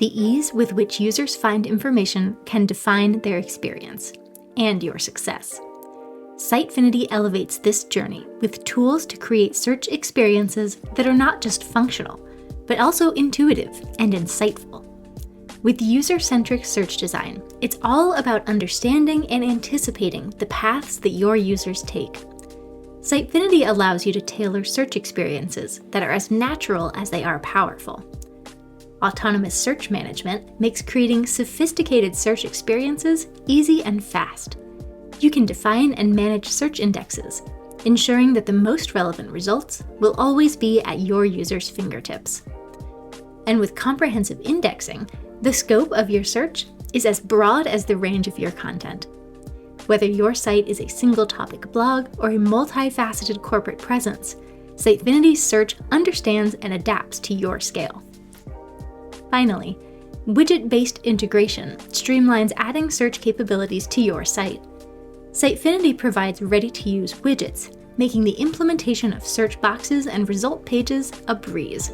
The ease with which users find information can define their experience and your success. Sitefinity elevates this journey with tools to create search experiences that are not just functional, but also intuitive and insightful. With user-centric search design, it's all about understanding and anticipating the paths that your users take. Sitefinity allows you to tailor search experiences that are as natural as they are powerful. Autonomous search management makes creating sophisticated search experiences easy and fast. You can define and manage search indexes, ensuring that the most relevant results will always be at your users' fingertips. And with comprehensive indexing, the scope of your search is as broad as the range of your content. Whether your site is a single-topic blog or a multifaceted corporate presence, Sitefinity Search understands and adapts to your scale. Finally, Widget-Based Integration streamlines adding search capabilities to your site. Sitefinity provides ready-to-use widgets, making the implementation of search boxes and result pages a breeze.